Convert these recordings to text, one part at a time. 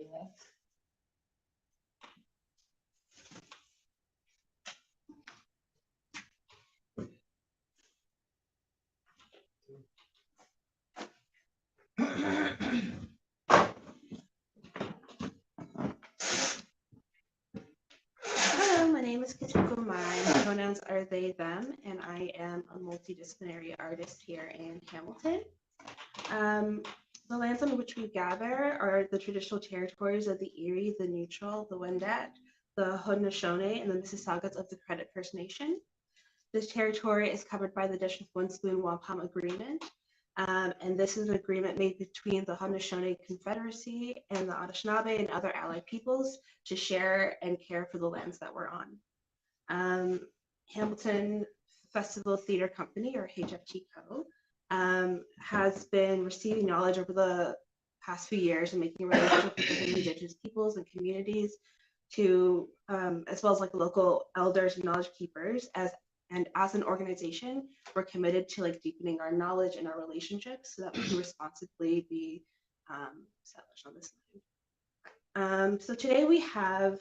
this. Hello, my name is Kitoko Mai. My pronouns are they, them, and I am a multidisciplinary artist here in Hamilton. The lands on which we gather are the traditional territories of the Erie, the Neutral, the Wendat, the Haudenosaunee, and the Mississaugas of the Credit First Nation. This territory is covered by the Dish with One Spoon Wampum Agreement, and this is an agreement made between the Haudenosaunee Confederacy and the Anishinaabe and other allied peoples to share and care for the lands that we're on. Hamilton Festival Theatre Company, or HFTCO, has been receiving knowledge over the past few years and making relationships with Indigenous peoples and communities to, as well as like local elders and knowledge keepers. As an organization, we're committed to like deepening our knowledge and our relationships so that we can responsibly be established on this land. So today we have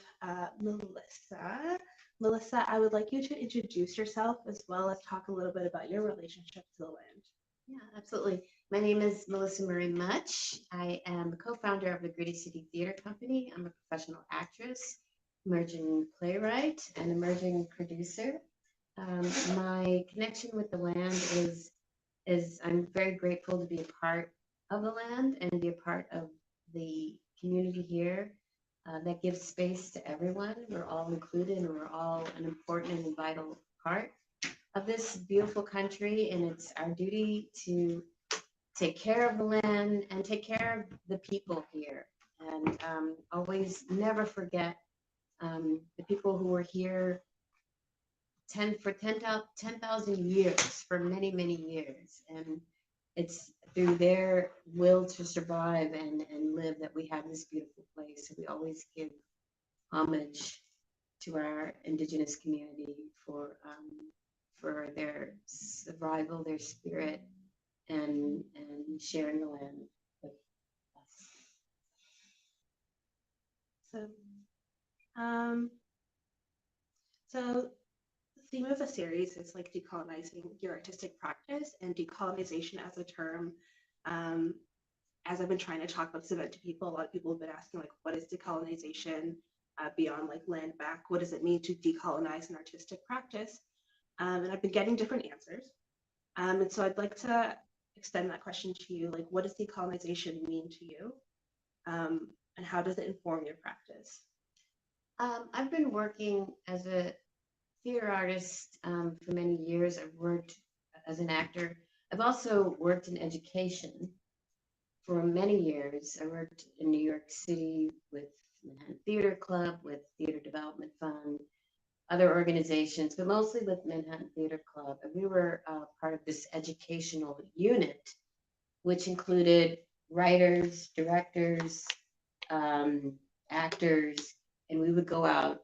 Melissa. Melissa, I would like you to introduce yourself as well as talk a little bit about your relationship to the land. Yeah, absolutely. My name is Melissa Murray-Mutch. I am the co-founder of the Gritty City Theatre Company. I'm a professional actress, emerging playwright, and emerging producer. My connection with the land is I'm very grateful to be a part of the land and be a part of the community here that gives space to everyone. We're all included and we're all an important and vital part of this beautiful country, and it's our duty to take care of the land and take care of the people here, and always never forget the people who were here 10,000 years, for many, many years. And it's through their will to survive and live that we have this beautiful place. So we always give homage to our Indigenous community for their survival, their spirit, and sharing the land with us. So the theme of the series is like decolonizing your artistic practice, and decolonization as a term. As I've been trying to talk about this event to people, a lot of people have been asking like, what is decolonization beyond like land back? What does it mean to decolonize an artistic practice? And I've been getting different answers. And so I'd like to extend that question to you. Like, what does decolonization mean to you? And how does it inform your practice? I've been working as a theater artist for many years. I've worked as an actor. I've also worked in education for many years. I worked in New York City with Manhattan Theater Club, with Theater Development Fund, other organizations, but mostly with Manhattan Theater Club. And we were part of this educational unit, which included writers, directors, actors, and we would go out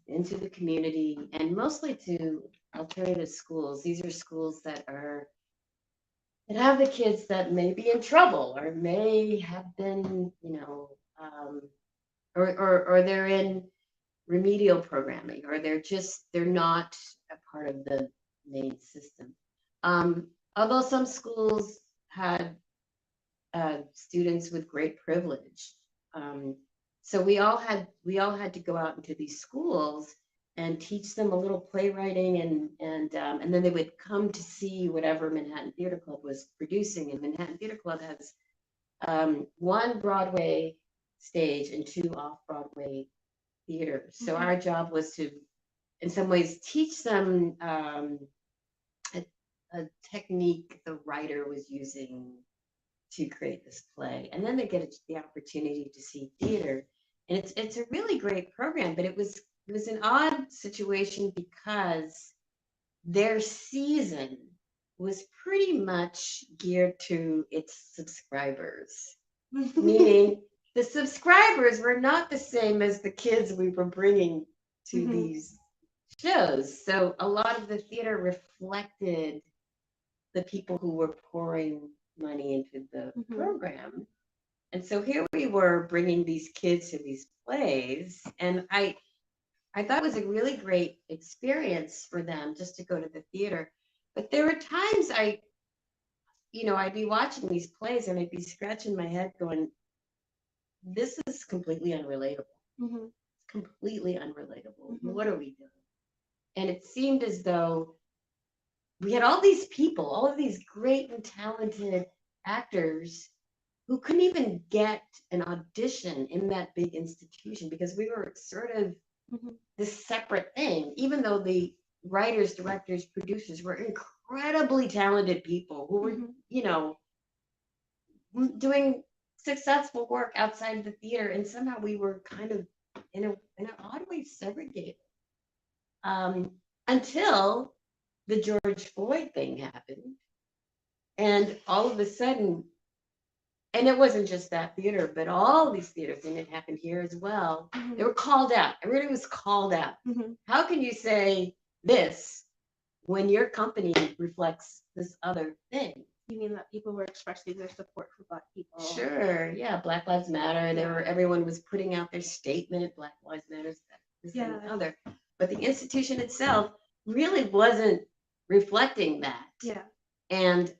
into the community and mostly to alternative schools. These are schools that have the kids that may be in trouble or may have been, or they're in remedial programming, or they're not a part of the main system. Although some schools had students with great privilege. So we all had to go out into these schools and teach them a little playwriting, and then they would come to see whatever Manhattan Theater Club was producing. And Manhattan Theater Club has one Broadway stage and two off-Broadway theaters. So our job was to, in some ways, teach them a technique the writer was using to create this play, and then they get the opportunity to see theater. And it's a really great program, but it was an odd situation because their season was pretty much geared to its subscribers, meaning the subscribers were not the same as the kids we were bringing to these shows. So a lot of the theater reflected the people who were pouring money into the program. And so here we were bringing these kids to these plays, and I thought it was a really great experience for them just to go to the theater. But there were times I'd be watching these plays and I'd be scratching my head going, this is completely unrelatable. Mm-hmm. Completely unrelatable. Mm-hmm. What are we doing? And it seemed as though we had all these people, all of these great and talented actors who couldn't even get an audition in that big institution because we were sort of Mm-hmm. this separate thing, even though the writers, directors, producers were incredibly talented people who were, doing successful work outside of the theater, and somehow we were kind of in an odd way segregated. Until the George Floyd thing happened, and all of a sudden, and it wasn't just that theater, but all these theaters, and it happened here as well. Mm-hmm. They were called out. Everybody was called out. Mm-hmm. How can you say this when your company reflects this other thing? You mean that people were expressing their support for Black people? Sure, yeah, Black Lives Matter. Everyone was putting out their statement, Black Lives Matter, this and the other. But the institution itself really wasn't reflecting that. Yeah. And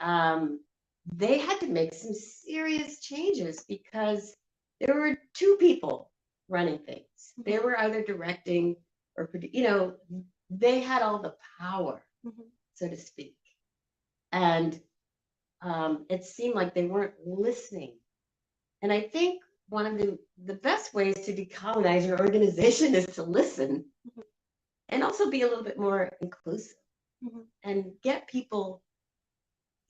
they had to make some serious changes because there were two people running things. Mm-hmm. They were either directing or, they had all the power, mm-hmm. so to speak. And it seemed like they weren't listening. And I think one of the best ways to decolonize your organization is to listen, mm-hmm. and also be a little bit more inclusive, mm-hmm. and get people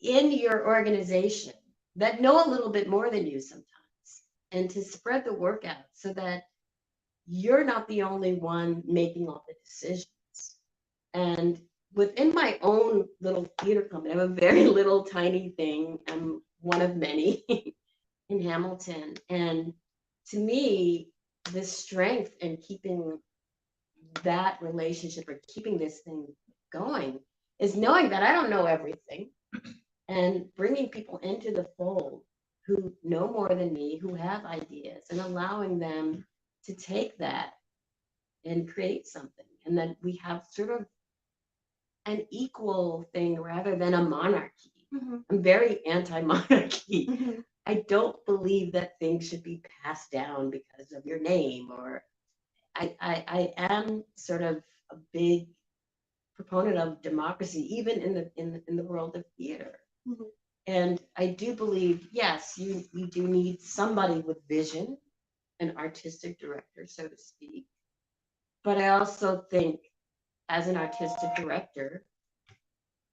in your organization that know a little bit more than you sometimes, and to spread the work out so that you're not the only one making all the decisions. And within my own little theater company, I'm a very little tiny thing. I'm one of many in Hamilton. And to me, the strength in keeping that relationship or keeping this thing going is knowing that I don't know everything, and bringing people into the fold who know more than me, who have ideas, and allowing them to take that and create something. And then we have sort of an equal thing rather than a monarchy. Mm-hmm. I'm very anti-monarchy. Mm-hmm. I don't believe that things should be passed down because of your name, or I am sort of a big proponent of democracy, even in the world of theater. Mm-hmm. And I do believe, yes, you do need somebody with vision, an artistic director, so to speak. But I also think, as an artistic director,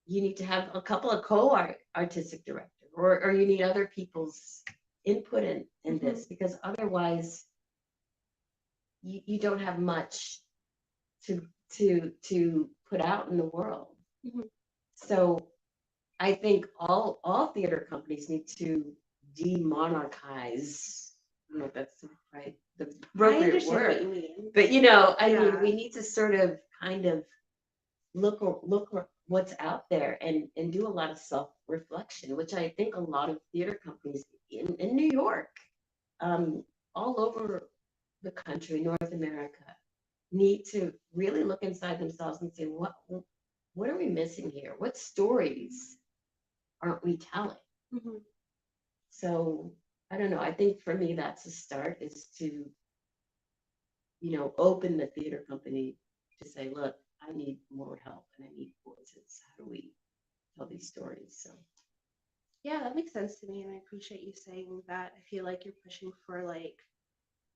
you need to have a couple of co-artistic directors, or you need other people's input in mm-hmm. this, because otherwise you don't have much to put out in the world. Mm-hmm. So I think all theater companies need to demonarchize. I don't know if that's right, the appropriate word. What you mean. But I mean, we need to sort of kind of look what's out there and do a lot of self-reflection, which I think a lot of theater companies in New York, all over the country, North America, need to really look inside themselves and say, what are we missing here? What stories aren't we telling? Mm-hmm. So I don't know. I think for me, that's a start, is to, open the theater company to say, look, I need more help and I need voices. How do we tell these stories? So yeah, that makes sense to me, and I appreciate you saying that. I feel like you're pushing for like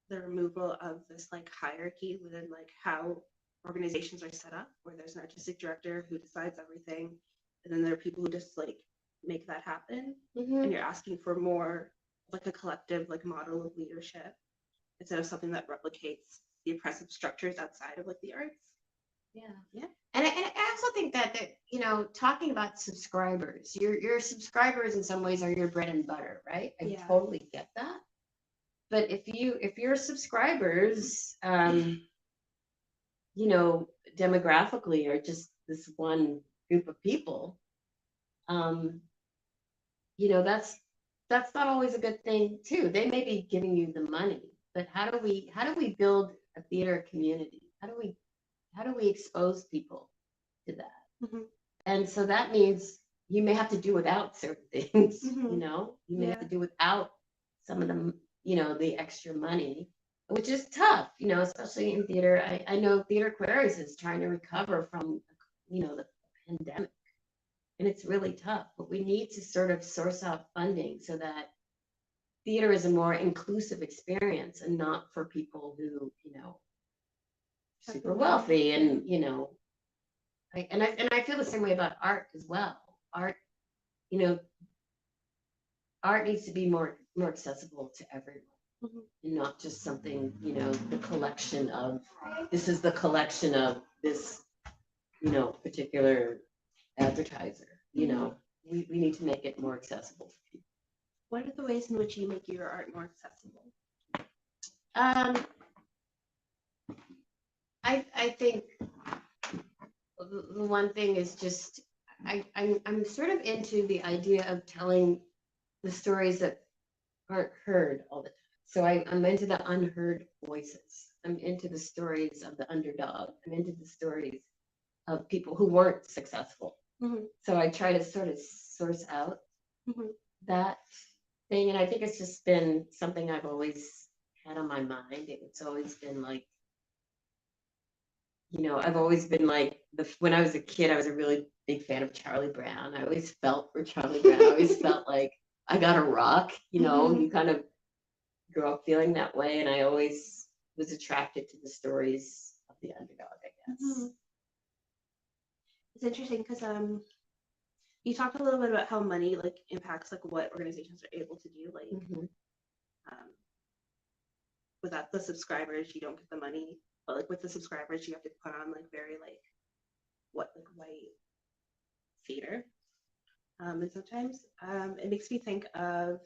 the removal of this like hierarchy within like how organizations are set up, where there's an artistic director who decides everything, and then there are people who just like make that happen. Mm-hmm. And you're asking for more like a collective like model of leadership instead of something that replicates the oppressive structures outside of like the arts. Yeah. And I also think that talking about subscribers, your subscribers in some ways are your bread and butter, right? I totally get that. But if your subscribers, demographically are just this one group of people, that's that's not always a good thing too. They may be giving you the money, but how do we build a theater community? How do we expose people to that? Mhm. And so that means you may have to do without certain things, Mhm. you know, you may have Yeah. to do without some of them, you know, the extra money, which is tough, you know, especially in theater. I know Theatre Aquarius is trying to recover from, you know, the pandemic, and it's really tough, but we need to sort of source out funding so that theater is a more inclusive experience and not for people who, you know, super wealthy and, you know, and I feel the same way about art as well. Art, you know, art needs to be more accessible to everyone, Mhm. and not just something, you know, the collection of this is the collection of this, you know, particular advertiser. You know, we need to make it more accessible to people. What are the ways in which you make your art more accessible? I think the one thing is just I'm sort of into the idea of telling the stories that aren't heard all the time. So I'm into the unheard voices. I'm into the stories of the underdog. I'm into the stories of people who weren't successful. Mhm. So I try to sort of source out Mhm. that thing. And I think it's just been something I've always had on my mind. It's always been like, you know, I've always been like when I was a kid, I was a really big fan of Charlie Brown. I always felt for Charlie Brown. I always felt like I got a rock, you know, Mhm. you kind of grow up feeling that way. And I always was attracted to the stories of the underdog, I guess. Mhm. It's interesting because you talked a little bit about how money like impacts like what organizations are able to do. Like Mhm. without the subscribers, you don't get the money. But like with the subscribers, you have to put on like very like white theater. And sometimes it makes me think of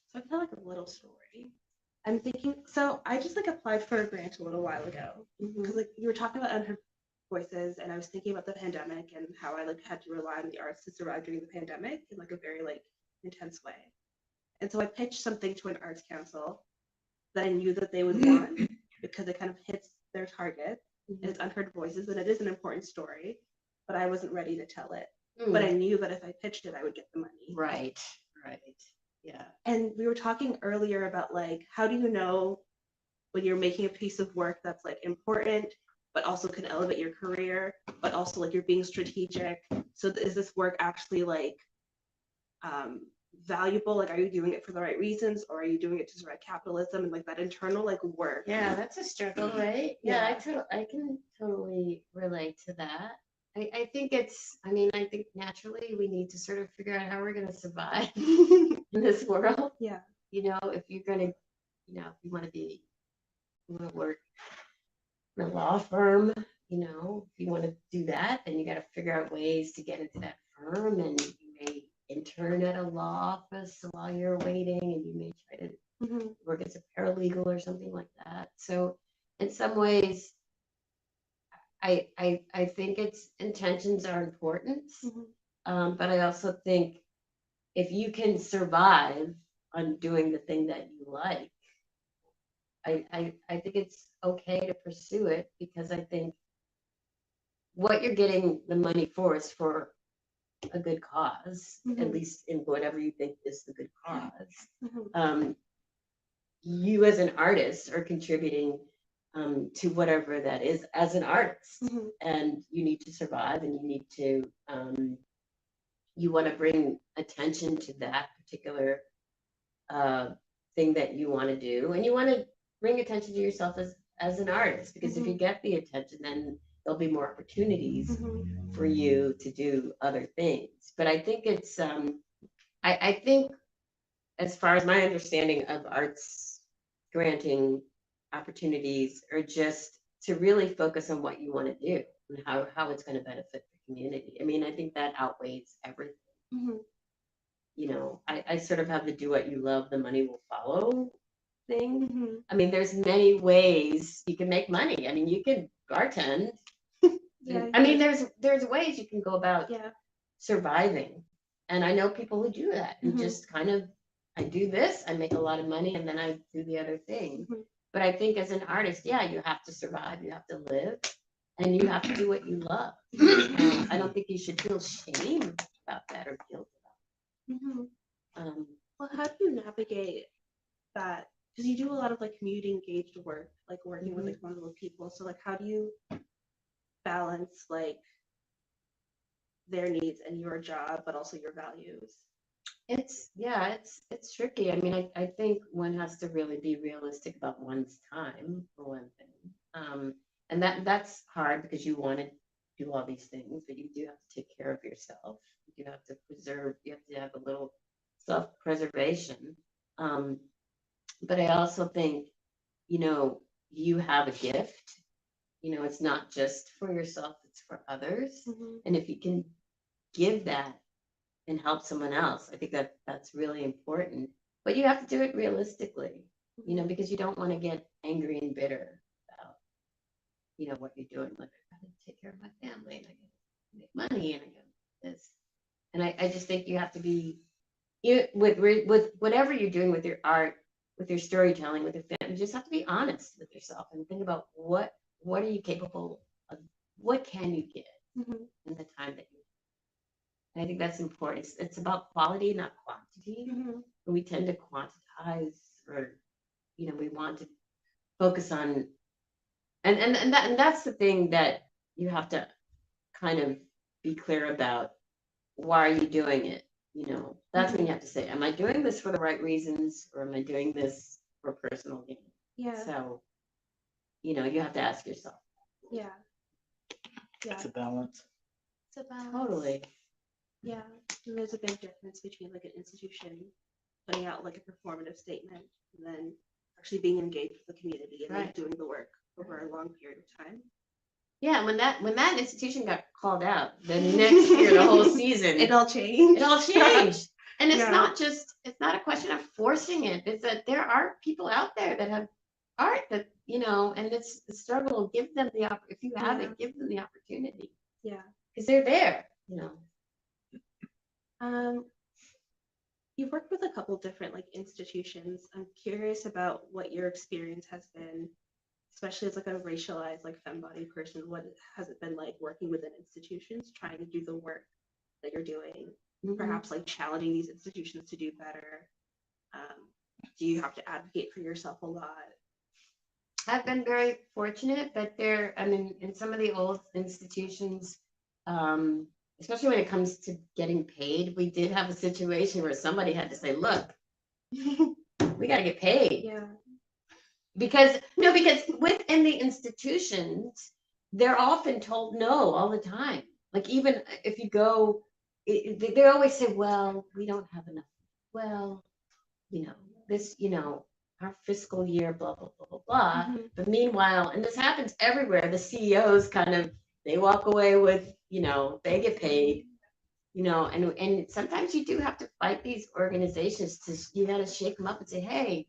so I feel like a little story. I'm thinking so I just like applied for a grant a little while ago because like you were talking about unheard voices and I was thinking about the pandemic and how I like had to rely on the arts to survive during the pandemic in like a very like intense way. And so I pitched something to an arts council that I knew that they would want because it kind of hits their target and it's unheard voices and it is an important story, but I wasn't ready to tell it. But I knew that if I pitched it, I would get the money. Right. Yeah. And we were talking earlier about like, how do you know when you're making a piece of work that's like important, but also can elevate your career, but also like you're being strategic. So is this work actually like valuable? Like, are you doing it for the right reasons, or are you doing it to survive capitalism and like that internal like work? Yeah, that's a struggle, right? Yeah, I can totally relate to that. I think I think naturally we need to sort of figure out how we're going to survive in this world. Yeah. You know, if you're going to, you know, if you want to work in a law firm, you know, if you want to do that, then you got to figure out ways to get into that firm, and you may intern at a law office while you're waiting, and you may try to work as a paralegal or something like that. So in some ways, I think its intentions are important, but I also think if you can survive on doing the thing that you like, I think it's okay to pursue it, because I think what you're getting the money for is for a good cause, at least in whatever you think is the good cause. You as an artist are contributing to whatever that is as an artist, and you need to survive, and you need to you want to bring attention to that particular thing that you want to do, and you want to bring attention to yourself as an artist, because if you get the attention, then there'll be more opportunities for you to do other things. But I think it's I think, as far as my understanding of arts granting opportunities, are just to really focus on what you want to do and how it's going to benefit the community. I mean, I think that outweighs everything. You know, I sort of have the do what you love, the money will follow thing. I mean, there's many ways you can make money. I mean, you can bartend. I mean, there's ways you can go about surviving. And I know people who do that and Mhm. just kind of, I do this, I make a lot of money, and then I do the other thing. Mhm. But I think as an artist, yeah, you have to survive, you have to live, and you have to do what you love. And I don't think you should feel shame about that or guilt Mhm. about it. Well, how do you navigate that? Because you do a lot of like community engaged work, like working with like vulnerable people. So like, how do you balance like their needs and your job, but also your values? It's tricky. I mean, I think one has to really be realistic about one's time for one thing. And that's hard because you want to do all these things, but you do have to take care of yourself. You have to preserve, you have to have a little self-preservation. But I also think, you have a gift. It's not just for yourself, it's for others. And if you can give that and help someone else, I think that's really important. But you have to do it realistically, because you don't want to get angry and bitter about, what you're doing. Like, I gotta take care of my family, and I gotta make money, and I gotta this. And I just think you have to be, with whatever you're doing with your art, with your storytelling, with your family, you just have to be honest with yourself and think about what are you capable of, what can you give in the time that you. And I think that's important. It's about quality, not quantity. And we tend to quantize, or we want to focus on, and that's the thing that you have to kind of be clear about. Why are you doing it? That's when you have to say, am I doing this for the right reasons, or am I doing this for personal gain? Yeah. So, you have to ask yourself. Yeah. It's a balance. It's about Totally. Yeah. And there's a big difference between like an institution putting out like a performative statement and then actually being engaged with the community and like doing the work over a long period of time. Yeah, when that institution got called out, the next year, the whole season, it all changed. And it's not a question of forcing it. It's that there are people out there that have art that, and it's the struggle. Give them if you have it, give them the opportunity. Yeah. Because they're there, You've worked with a couple different like institutions. I'm curious about what your experience has been, especially as like a racialized like femme-bodied person. What has it been like working within institutions, trying to do the work that you're doing, perhaps like challenging these institutions to do better? Do you have to advocate for yourself a lot? I've been very fortunate, but in some of the old institutions, especially when it comes to getting paid, we did have a situation where somebody had to say, look, we got to get paid. Yeah. Because within the institutions, they're often told no all the time. Like, even if you go, they always say, well, we don't have enough. Well, this, our fiscal year, blah, blah, blah, blah, blah. But meanwhile, and this happens everywhere, the CEOs they walk away with, they get paid, and sometimes you do have to fight these organizations you got to shake them up and say, hey,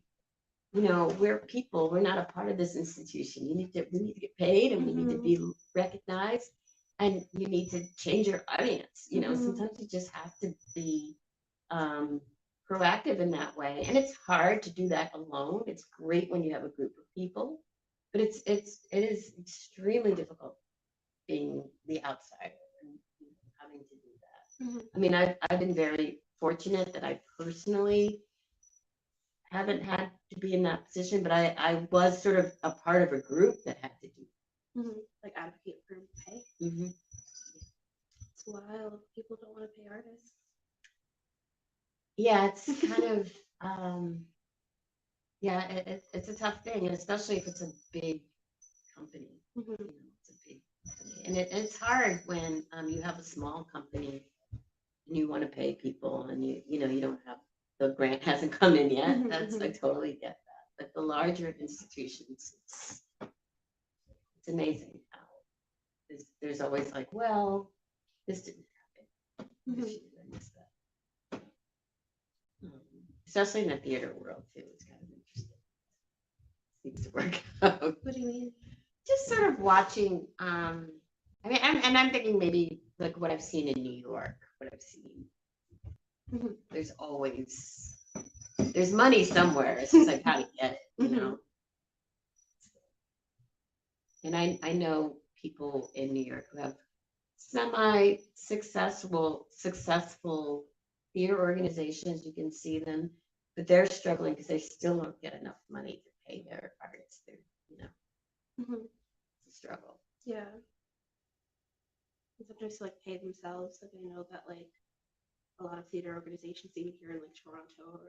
we're people, we're not a part of this institution. We need to get paid, and we need to be recognized, and you need to change your audience. Sometimes you just have to be proactive in that way. And it's hard to do that alone. It's great when you have a group of people, but it is extremely difficult being the outsider and having to do that. I mean, I've been very fortunate that I personally haven't had to be in that position, but I was sort of a part of a group that had to do like advocate for pay. It's wild. People don't want to pay artists. Yeah, it's kind of it's a tough thing, and especially if it's a big company. It's a big company, and it's hard when you have a small company and you want to pay people, and you don't have, the grant hasn't come in yet. I totally get that. But the larger institutions, it's amazing how there's always like, well, this didn't happen. I missed that. Especially in the theater world too, it's kind of interesting. Seems to work out. What do you mean? Just sort of watching. I'm thinking maybe like what I've seen in New York, what I've seen. Mhm. There's money somewhere. It's just like how to get it, you Mhm. know. And I know people in New York who have successful theater organizations. You can see them, but they're struggling because they still don't get enough money to pay their artists. They're, you know, Mhm. it's a struggle. Yeah. And sometimes to like pay themselves. Like I know that like a lot of theater organizations, even here in like Toronto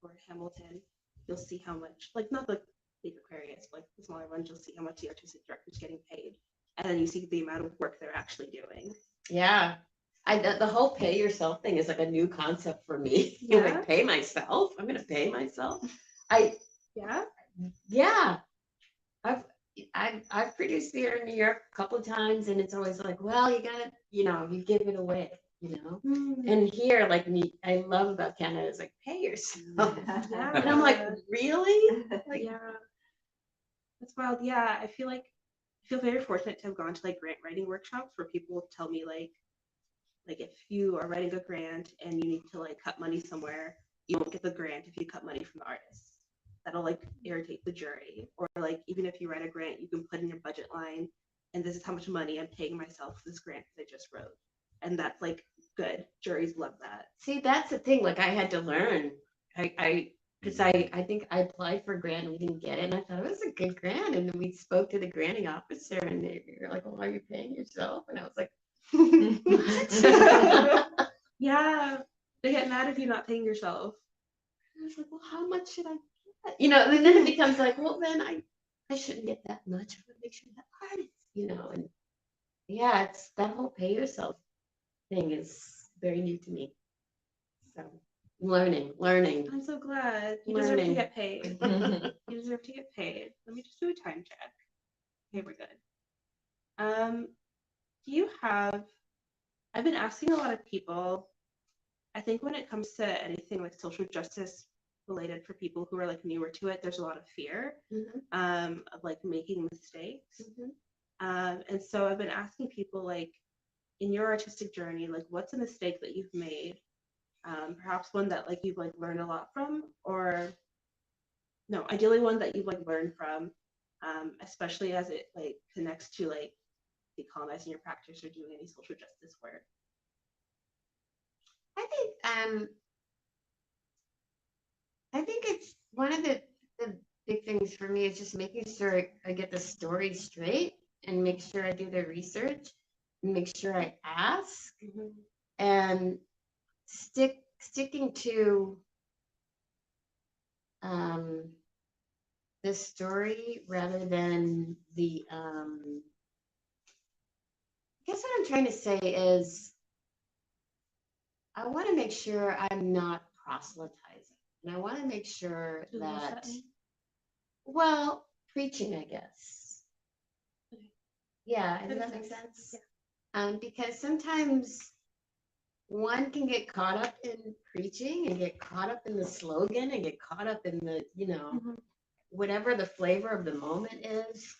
or Hamilton, you'll see how much, like not like Theatre Aquarius, but like the smaller ones, you'll see how much the artistic director's getting paid. And then you see the amount of work they're actually doing. Yeah. The whole pay yourself thing is like a new concept for me. Yeah. Like pay myself. I'm gonna pay myself. Yeah. Yeah. I've produced theater in New York a couple of times, and it's always like, well, you gotta, you know, you give it away, you know. And here, like me, I love about Canada is like pay yourself. Yeah. And I'm like, really? Like, Yeah. That's wild. Yeah. I feel very fortunate to have gone to like grant writing workshops where people tell me like if you are writing a grant and you need to like cut money somewhere, you won't get the grant if you cut money from the artist. That'll like irritate the jury. Or like even if you write a grant, you can put in your budget line, and this is how much money I'm paying myself for this grant that I just wrote. And that's like good. Juries love that. see, that's the thing. Like I had to learn. Because I think I applied for a grant and we didn't get it, and I thought it was a good grant. And then we spoke to the granting officer, and they were like, "Well, are you paying yourself?" And I was like, "What?" Yeah. They get mad if you're not paying yourself. I was like, "Well, how much should I get?" You know, and then it becomes like, "Well, then I shouldn't get that much. I want to make sure that artist, you know." And yeah, it's that whole pay yourself thing is very new to me. So learning. I'm so glad. You deserve to Learning. get paid. You deserve to get paid. Let me just do a time check. Okay, we're good. Do you have, I've been asking a lot of people, I think when it comes to anything like social justice related for people who are like newer to it, there's a lot of fear of like making mistakes. And so I've been asking people like in your artistic journey, like what's a mistake that you've made? Perhaps one that like you've like learned a lot from, or no, ideally one that you've like learned from, especially as it like connects to like decolonizing your practice or doing any social justice work. I think it's one of the big things for me is just making sure I get the story straight and make sure I do the research and make sure I ask and sticking to the story rather than the I guess what I'm trying to say is I want to make sure I'm not proselytizing, and I want to make sure that, well, preaching, I guess. Yeah, does that make sense? Yeah. Because sometimes one can get caught up in preaching and get caught up in the slogan and get caught up in the, you know, whatever the flavor of the moment is.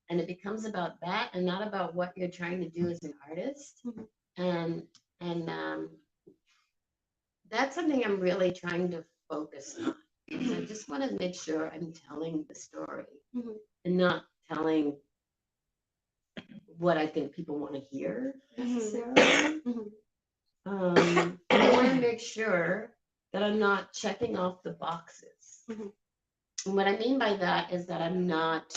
And it becomes about that and not about what you're trying to do as an artist. And that's something I'm really trying to focus on. Because I just want to make sure I'm telling the story and not telling what I think people want to hear necessarily. I want to make sure that I'm not checking off the boxes. And what I mean by that is that I'm not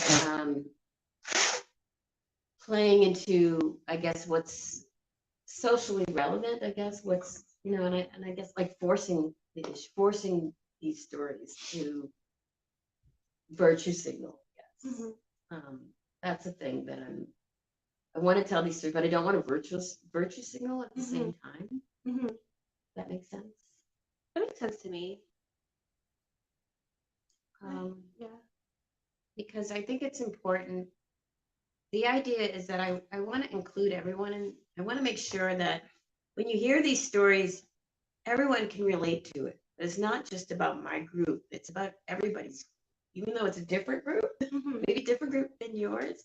playing into, I guess, what's socially relevant. I guess what's, you know, and I guess like forcing these stories to virtue signal. Yes, that's a thing that I want to tell these stories, but I don't want to virtue signal at the same time. That makes sense. That makes sense to me. Yeah. Because I think it's important. The idea is that I want to include everyone, and I want to make sure that when you hear these stories, everyone can relate to it. It's not just about my group, it's about everybody's. Even though it's a different group, maybe different group than yours,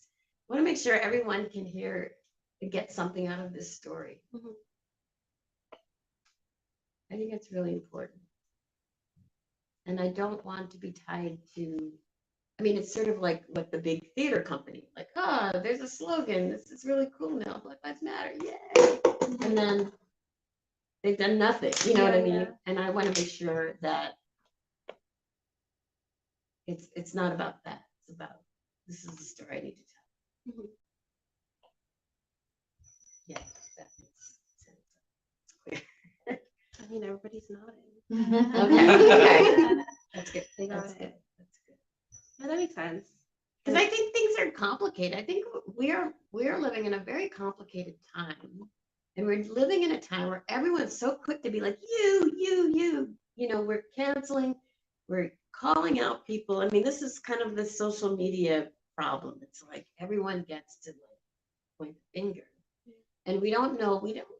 I want to make sure everyone can hear and get something out of this story. I think it's really important. And I don't want to be tied to, I mean, it's sort of like what the big theater company, like, there's a slogan, this is really cool now, Black Lives Matter, yay. And then they've done nothing, you know what I mean? Yeah. And I want to make sure that it's not about that. It's about, this is the story I need to tell. Mhm. Yeah, that makes sense. It's clear. I mean, everybody's nodding. Okay. That's good. They got That's it. good. That's good. Yeah, that makes sense. Because I think things are complicated. I think we are living in a very complicated time. And we're living in a time where everyone's so quick to be like, you. You know, we're canceling, we're calling out people. I mean, this is kind of the social media problem. It's like everyone gets to like point the finger. And we don't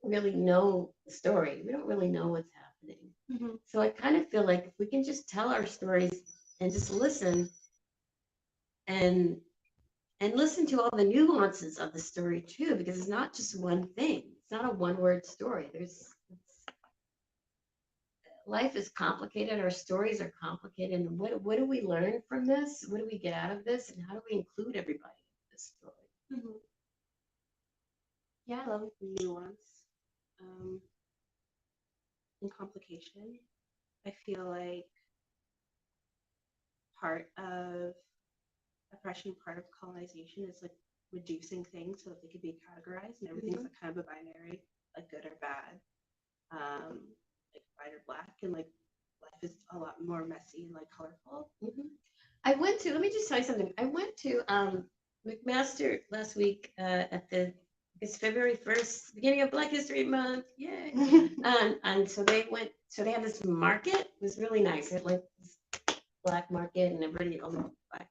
really know the story. We don't really know what's happening. Mhm. So I kind of feel like if we can just tell our stories and just listen and listen to all the nuances of the story too, because it's not just one thing. It's not a one-word story. Life is complicated. Our stories are complicated. And what do we learn from this? What do we get out of this? And how do we include everybody in this story? Mhm. Yeah, I love nuance and complication. I feel like part of oppression, part of colonization is like reducing things so that they could be categorized, and everything's like kind of a binary, like good or bad, like white or black, and like life is a lot more messy and like colorful. Let me just tell you something. I went to McMaster last week it's February 1st, beginning of Black History Month. Yay. And so they have this market. It was really nice. It like this black market, and all the black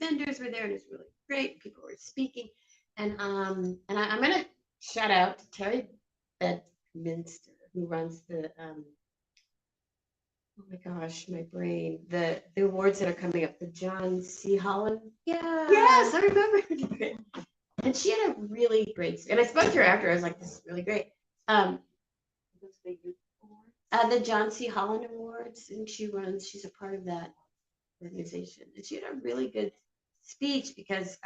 vendors were there, and it was really great. People were speaking. And I'm gonna shout out to Terry Bedminster, who runs the oh my gosh, my brain. The awards that are coming up, the John C. Holland. Yeah. Yes, I remember. And she had a really great, and I spoke to her after. I was like, this is really great. The John C. Holland Awards, and she's a part of that organization. And she had a really good speech because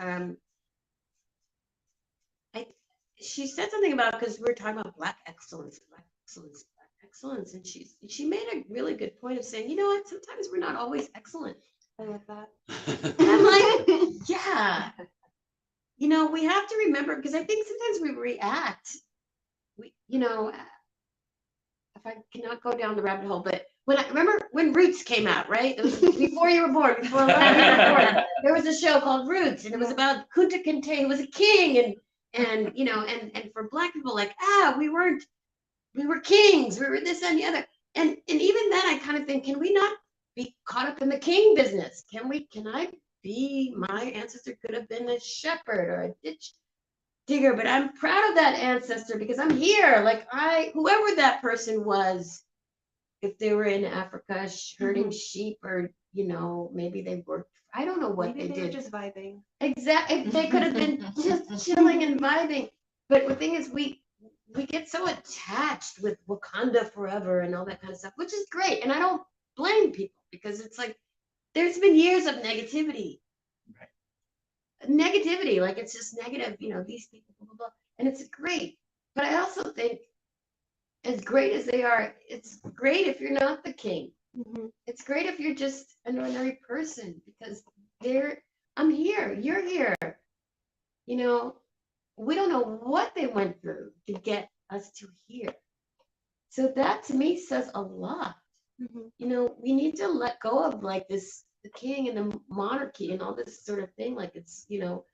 she said something about, because we're talking about Black excellence, and she made a really good point of saying, you know what, sometimes we're not always excellent. I love that. And I'm like, yeah, you know, we have to remember, because I think sometimes we react. If I cannot go down the rabbit hole, but remember when Roots came out, right? It was before you were born, before a lot of you were born. There was a show called Roots, and it was about Kunta Kinte, who was a king, and you know, and for Black people, like, we were kings, we were this and the other. And even then I kind of think, can we not be caught up in the king business? My ancestor could have been a shepherd or a ditch digger, but I'm proud of that ancestor because I'm here. Like whoever that person was, if they were in Africa herding sheep, or, you know, maybe they worked, I don't know what Maybe they they were did. just vibing. Exactly. They could have been just chilling and vibing. But the thing is, we get so attached with Wakanda forever and all that kind of stuff, which is great. And I don't blame people, because it's like, there's been years of negativity. Right. Negativity, like it's just negative, you know, these people, blah, blah, blah. And it's great. But I also think, as great as they are, it's great if you're not the king. It's great if you're just an ordinary person, because I'm here, you're here. You know, we don't know what they went through to get us to here. So that to me says a lot. You know, we need to let go of like this, the king and the monarchy and all this sort of thing. Like it's, you know,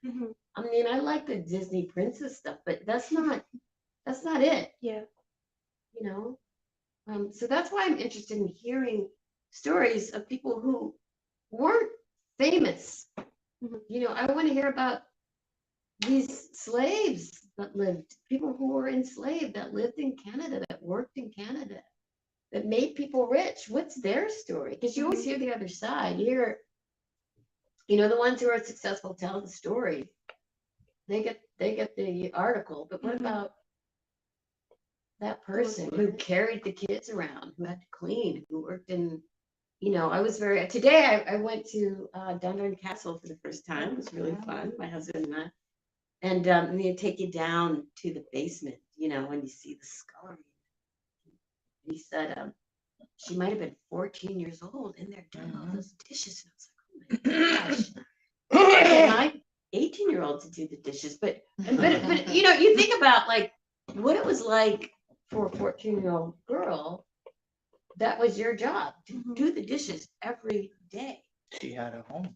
I mean, I like the Disney princess stuff, but that's not it. Yeah. You know, so that's why I'm interested in hearing stories of people who weren't famous. You know, I want to hear about these slaves that lived, people who were enslaved, that lived in Canada, that worked in Canada, that made people rich. What's their story? Because you always hear the other side. You hear, you know, the ones who are successful tell the story. They get the article, but what about that person who carried the kids around, who had to clean, who worked in, I was today I went to Dundurn Castle for the first time. It was really fun, my husband and I. And they take you down to the basement, when you see the scullery. He said she might have been 14 years old in there doing all those dishes. And I was like, oh my gosh. My 18-year-old to do the dishes. But you think about like what it was like for a 14-year-old girl. That was your job, to do the dishes every day. She had a home.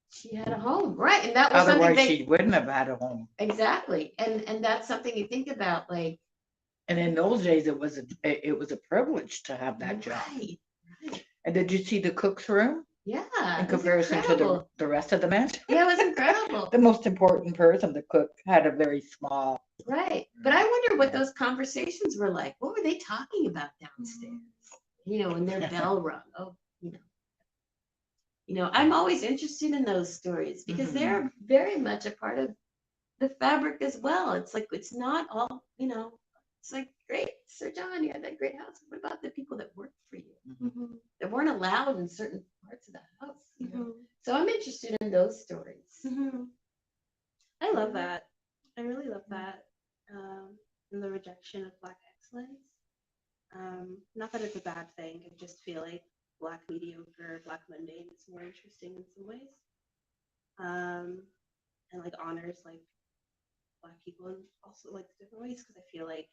She had a home, right? And that was Otherwise, she wouldn't have had a home. Exactly. And that's something you think about, like. And in those days, it was a privilege to have that job. Right. And did you see the cook's room? Yeah. In comparison to the rest of the mansion? Yeah, it was incredible. The most important person, the cook, had a very small. Right. But I wonder what those conversations were like. What were they talking about downstairs? When their bell rung. Oh, I'm always interested in those stories because they're very much a part of the fabric as well. It's like, it's not all, it's like, great, Sir John, you had that great house. What about the people that worked for you? That weren't allowed in certain parts of the house? So I'm interested in those stories. I love that. I really love that. And the rejection of Black excellence. Not that it's a bad thing. I just feel like Black mediocre, Black mundane is more interesting in some ways. And like honors like Black people in also like different ways, because I feel like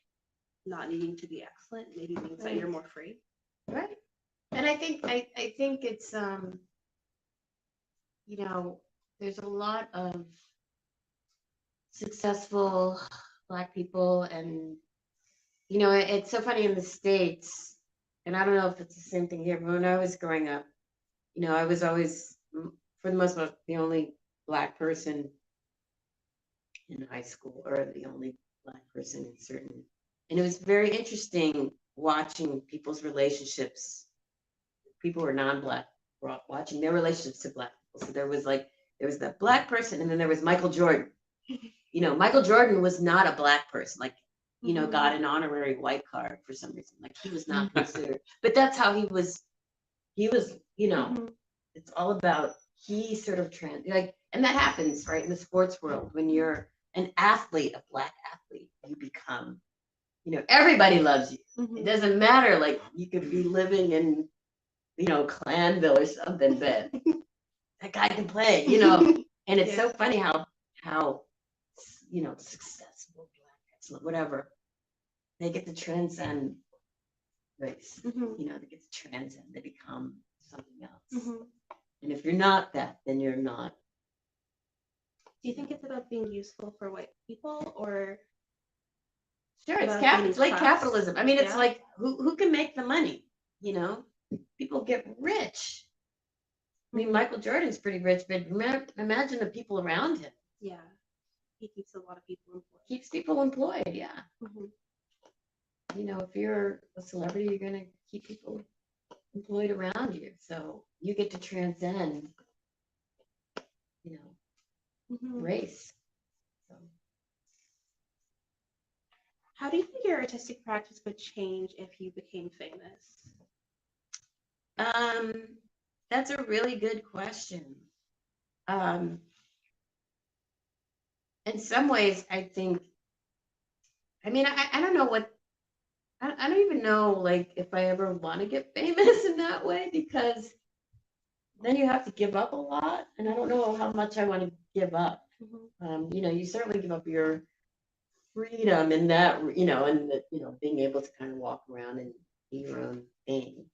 not needing to be excellent maybe means that you're more free. Right. And I think it's there's a lot of successful Black people, and it's so funny in the States, and I don't know if it's the same thing here, but when I was growing up, I was always, for the most part, the only Black person in high school, or the only Black person in certain, and it was very interesting watching people's relationships. People who were non-Black watching their relationships to Black people. So there was the Black person, and then there was Michael Jordan. Michael Jordan was not a Black person, like, got an honorary white card for some reason. Like, he was not considered, but that's how he was, it's all about, he sort of and that happens, right? In the sports world, when you're an athlete, a Black athlete, you become, everybody loves you. It doesn't matter, like, you could be living in, Clanville or something, but that guy can play, and it's so funny how, successful Black, excellent, whatever, they get to transcend race, they get to transcend, they become something else. And if you're not that, then you're not. Do you think it's about being useful for white people, or? Sure, it's like capitalism. I mean, it's like, who can make the money, People get rich. I mean, Michael Jordan's pretty rich, but imagine the people around him. Yeah, he keeps a lot of people employed. Keeps people employed, yeah. If you're a celebrity, you're going to keep people employed around you. So you get to transcend, race. So. How do you think your artistic practice would change if you became famous? That's a really good question. In some ways, I think, I don't know what, I don't even know, like, if I ever want to get famous in that way, because then you have to give up a lot, and I don't know how much I want to give up. You certainly give up your freedom in that, and being able to kind of walk around and be your own thing.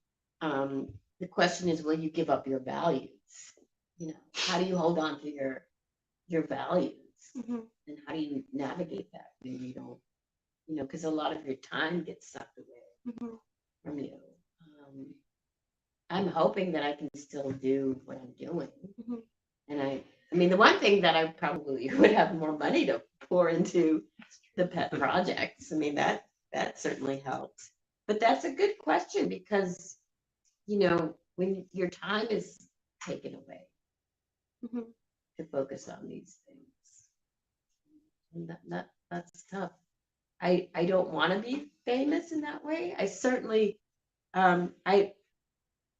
The question is, will you give up your values? How do you hold on to your values? And how do you navigate that when you don't, because a lot of your time gets sucked away from you. I'm hoping that I can still do what I'm doing. And I mean, the one thing that I probably would have more money to pour into the pet projects. I mean, that certainly helps. But that's a good question, because, when your time is taken away to focus on these things, and that's tough. I don't want to be famous in that way. I certainly, I,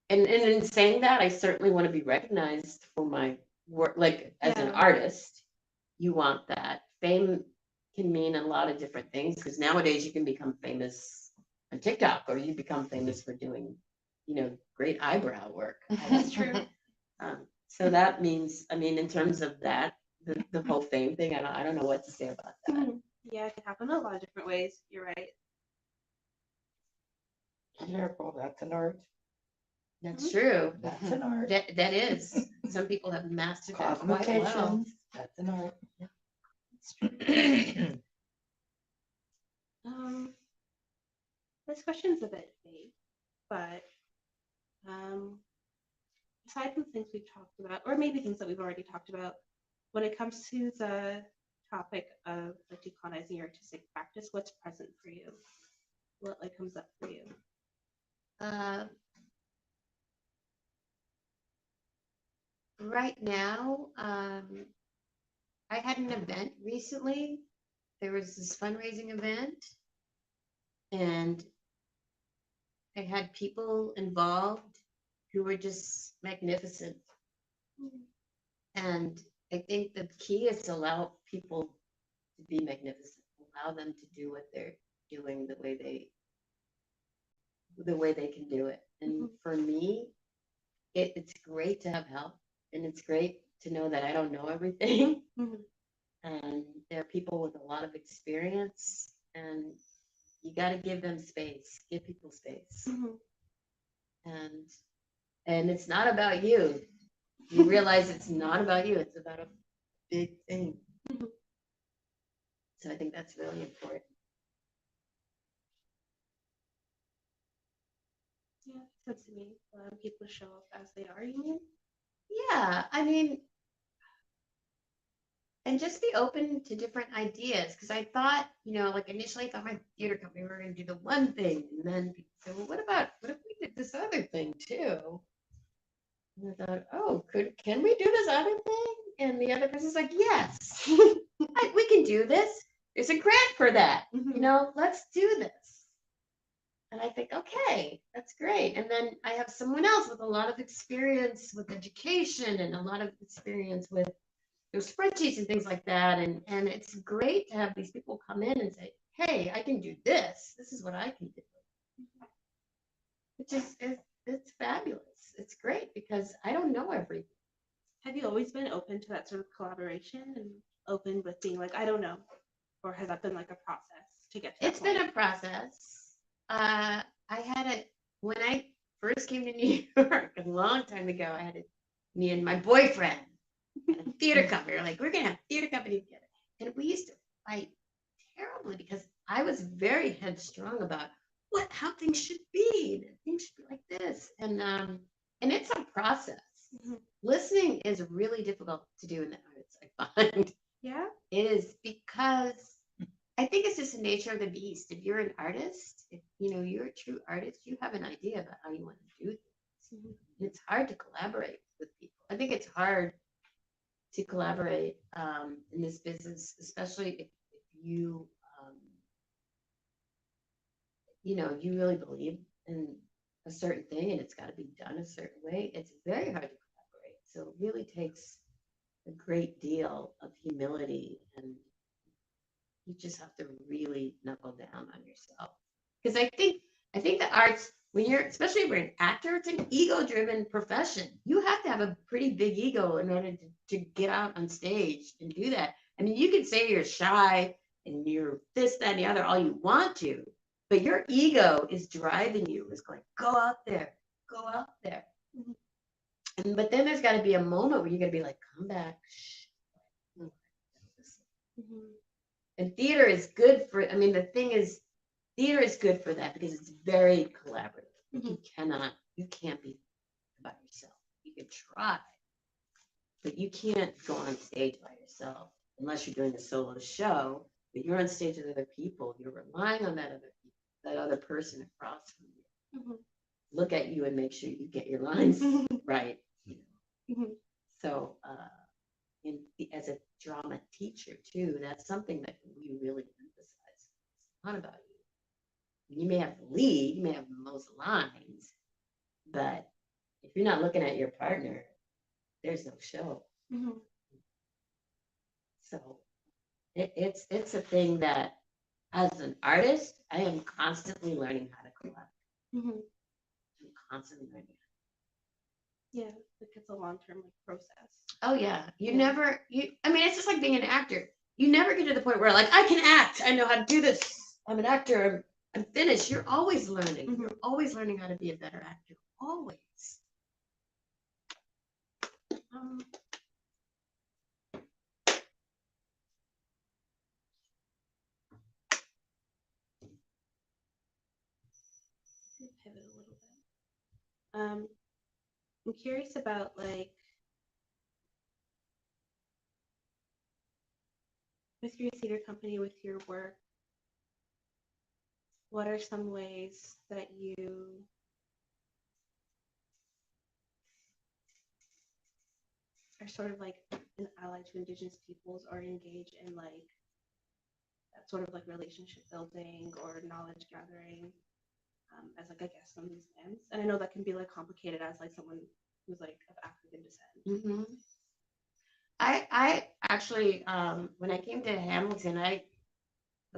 and in saying that, I certainly want to be recognized for my work, like as an Yeah. artist. You want that. Fame can mean a lot of different things because nowadays you can become famous on TikTok or you become famous for doing, great eyebrow work. That's true. So that means, I mean, in terms of that, the whole fame thing, I don't know what to say about that. Mhm. Yeah, it can happen in a lot of different ways. You're right. Careful, that's an art. That's true. That's an art. That is. Some people have mastered that quite well. Cosmeticians, that's an art. That's true. This question's a bit vague, but aside from things we've talked about, or maybe things that we've already talked about, when it comes to the topic of like decolonizing your artistic practice, what's present for you? What like comes up for you? Right now, I had an event recently. There was this fundraising event, and I had people involved who were just magnificent. And I think the key is to allow people to be magnificent, allow them to do what they're doing the way they can do it. And for me, it's great to have help, and it's great to know that I don't know everything. And there are people with a lot of experience, and you got to give them space, give people space. And it's not about you. You realize it's not about you, it's about a big thing. So I think that's really important. Yeah, sense to me. Allowing people to show up as they are, you mean? Yeah, I mean, and just be open to different ideas. Because I thought, like initially I thought my theater company, we were going to do the one thing. And then people said, well, what if we did this other thing too? And I thought, oh, can we do this other thing? And the other person's like, yes, we can do this. There's a grant for that. Let's do this. And I think, okay, that's great. And then I have someone else with a lot of experience with education and a lot of experience with spreadsheets and things like that. And it's great to have these people come in and say, hey, I can do this. This is what I can do. Which is it's fabulous. It's great because I don't know everything. Have you always been open to that sort of collaboration and open with being like, I don't know? Or has that been like a process to get to that It's been a process. When I first came to New York a long time ago, me and my boyfriend had a theater company. We're like, we're going to have a theater company together. And we used to fight terribly because I was very headstrong about how things should be. Things should be like this. And it's a process. Listening is really difficult to do in the arts, I find. Yeah. It is because I think it's just the nature of the beast. If you're an artist, if you're a true artist, you have an idea about how you want to do things. It's hard to collaborate with people. I think it's hard to collaborate in this business, especially if you you really believe in a certain thing and it's got to be done a certain way. It's very hard to collaborate. So it really takes a great deal of humility, and you just have to really knuckle down on yourself. Because I think the arts, especially if you're an actor, it's an ego-driven profession. You have to have a pretty big ego in order to get out on stage and do that. I mean, you can say you're shy and you're this, that, and the other all you want to, but your ego is driving you. It's going, go out there, go out there. But then there's got to be a moment where you're going to be like, come back. And theater is good for, the thing is, theater is good for that because it's very collaborative. You can't be by yourself. You can try, but you can't go on stage by yourself unless you're doing a solo show, but you're on stage with other people. You're relying on that other person across from you. Look at you and make sure you get your lines right. So, as a drama teacher too, that's something that we really emphasize. It's not about you. you may have the lead, you may have the most lines, but if you're not looking at your partner, there's no show. Mhm. So it's a thing that as an artist, I am constantly learning how to collect. Mhm. I'm constantly learning. Yeah, like it's a long-term like process. Oh yeah. You Yeah. never I mean it's just like being an actor. You never get to the point where like I can act. I know how to do this. I'm an actor. I'm finished. You're always learning. Mhm. You're always learning how to be a better actor. Always. Pivot a little bit. I'm curious about like with your theater company, with your work, what are some ways that you are sort of like an ally to Indigenous peoples or engage in like that sort of like relationship building or knowledge gathering as like a guest on these lands? And I know that can be like complicated as like someone who's like of African descent. Mm-hmm. I actually when I came to Hamilton,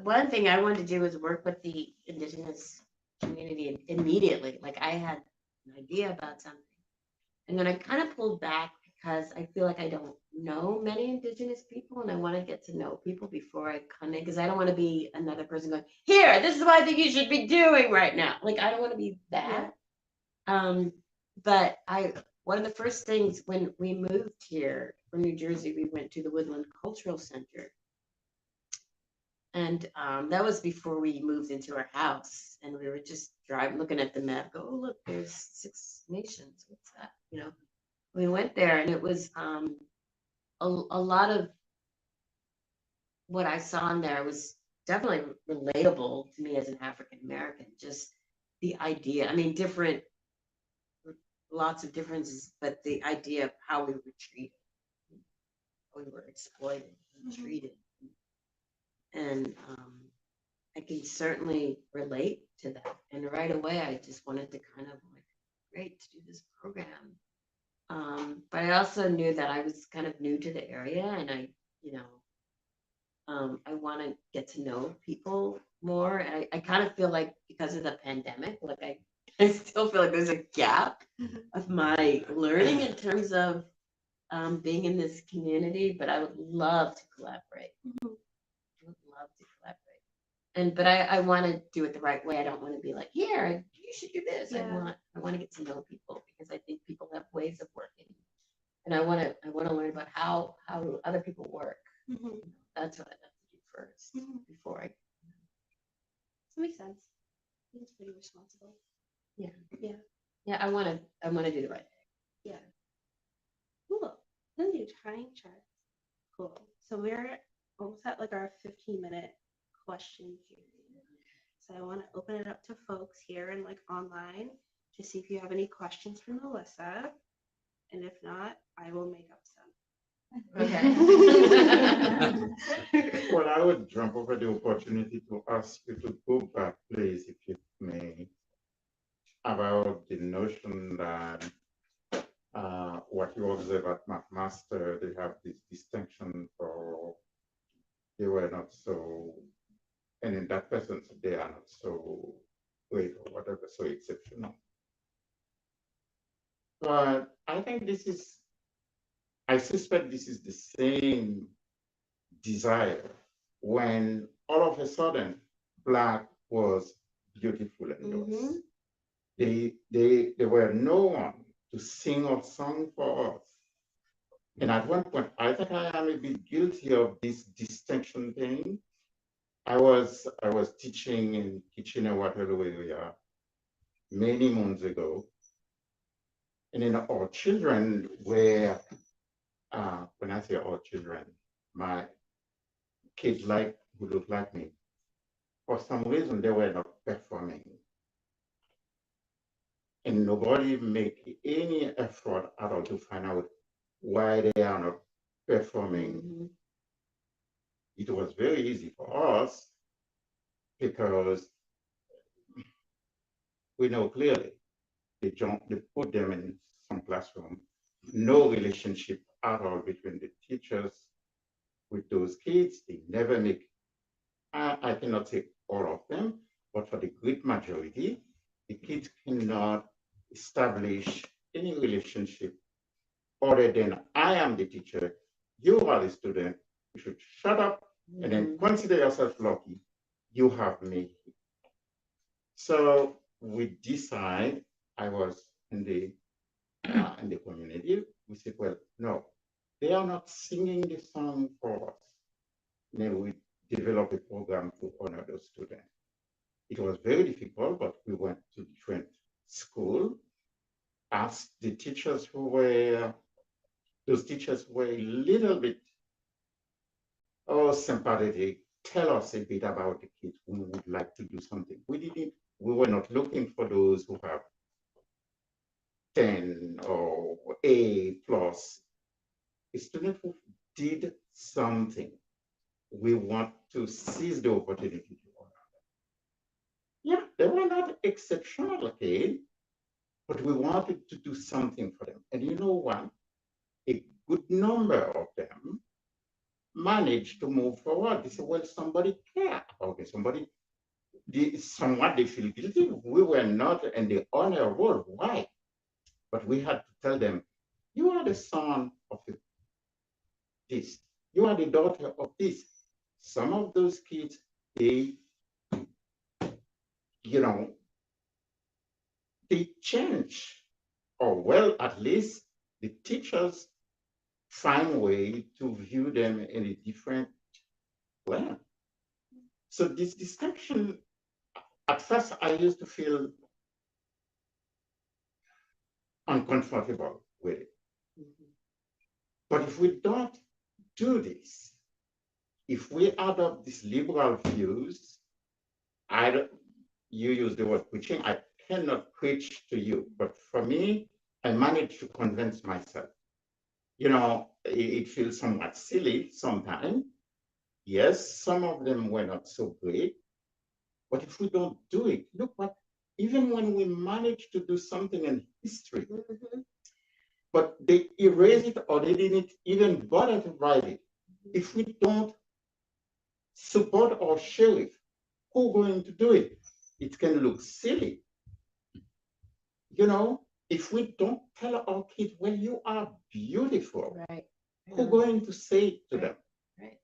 one thing I wanted to do was work with the Indigenous community immediately. Like I had an idea about something. And then I kind of pulled back because I feel like I don't know many Indigenous people and I want to get to know people before I come in because I don't want to be another person going, here, this is what I think you should be doing right now. Like I don't want to be that. But one of the first things when we moved here from New Jersey, we went to the Woodland Cultural Center. And that was before we moved into our house. And we were just driving, looking at the map, go, oh, look, there's 6 nations. What's that? You know, we went there and it was a lot of what I saw in there was definitely relatable to me as an African American. Just the idea, I mean, lots of differences, but the idea of how we were treated, we were exploited and treated. And I can certainly relate to that. And right away, I just wanted to kind of like, great to do this program. But I also knew that I was kind of new to the area and I want to get to know people more. And I kind of feel like because of the pandemic, like I still feel like there's a gap of my learning in terms of being in this community, but I would love to collaborate. I would love to collaborate. But I want to do it the right way. I don't want to be like, here, you should do this. Yeah. I want to get to know people because I think people have ways of working. And I want to learn about how other people work. Mm-hmm. That's what I have to do first before I. That makes sense. I think it's pretty responsible. Yeah, I want to do the right thing. Yeah. Cool. Then do time check. Cool. So we're almost at like our 15-minute question period. So I want to open it up to folks here and like online to see if you have any questions for Melissa. And if not, I will make up some. Okay. Well, I would jump over the opportunity to ask you to go back, please, if you may, about the notion that what you observe at McMaster, they have this distinction for they were not so, and in that person, they are not so great or whatever, so exceptional. But I think I suspect this is the same desire when all of a sudden Black was beautiful and yours. There were no one to sing a song for us. And at one point, I think I am a bit guilty of this distinction thing. I was teaching in Kitchener-Waterloo area many months ago. And then our children were, when I say our children, my kids who look like me, for some reason they were not performing. And nobody make any effort at all to find out why they are not performing. It was very easy for us because we know clearly they put them in some classroom, no relationship at all between the teachers with those kids. They never make, I cannot say all of them, but for the great majority, the kids cannot establish any relationship other than I am the teacher, you are the student, you should shut up and then consider yourself lucky, you have me. So we decide, I was in the community, we said, well, no, they are not singing the song for us. Then we developed a program to honor those students. It was very difficult, but we went to different schools, asked the teachers those teachers were a little bit sympathetic. Tell us a bit about the kids. We would like to do something. We were not looking for those who have 10 or A plus. A student who did something. We want to seize the opportunity to honor them. Yeah, they were not exceptional kids, but we wanted to do something for them. And you know what? A good number of them managed to move forward. They said, well, somebody cared. Okay, somewhat they feel guilty. We were not in the honor role. Why? But we had to tell them, you are the son of this. You are the daughter of this. Some of those kids, they change. Or well, at least the teachers find a way to view them in a different way. So this discussion, at first I used to feel uncomfortable with it. But if we don't do this, if we adopt these liberal views, you use the word preaching, I cannot preach to you, but for me, I managed to convince myself. It feels somewhat silly sometimes. Yes, some of them were not so great, but if we don't do it, look what, even when we manage to do something in history, but they erase it or they didn't even bother to write it. If we don't support or share it, who's going to do it? It can look silly. If we don't tell our kids, well, you are beautiful, Right. who's going to say it to them? Right.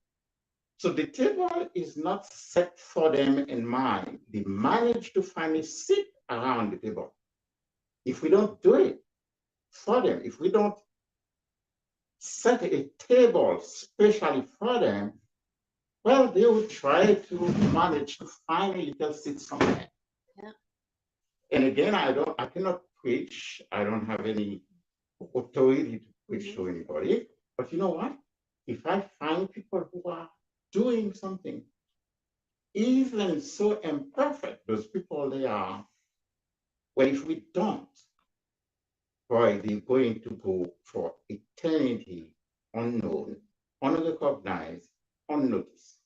So the table is not set for them in mind. They manage to finally sit around the table. If we don't do it for them, if we don't set a table specially for them, well, they will try to manage to find a little seat somewhere. Yeah. And again, I cannot preach. I don't have any authority to preach to anybody. But you know what? If I find people who are doing something, even so imperfect, those people they are, well, if we don't, boy, they're going to go for eternity unknown, unrecognized, unnoticed.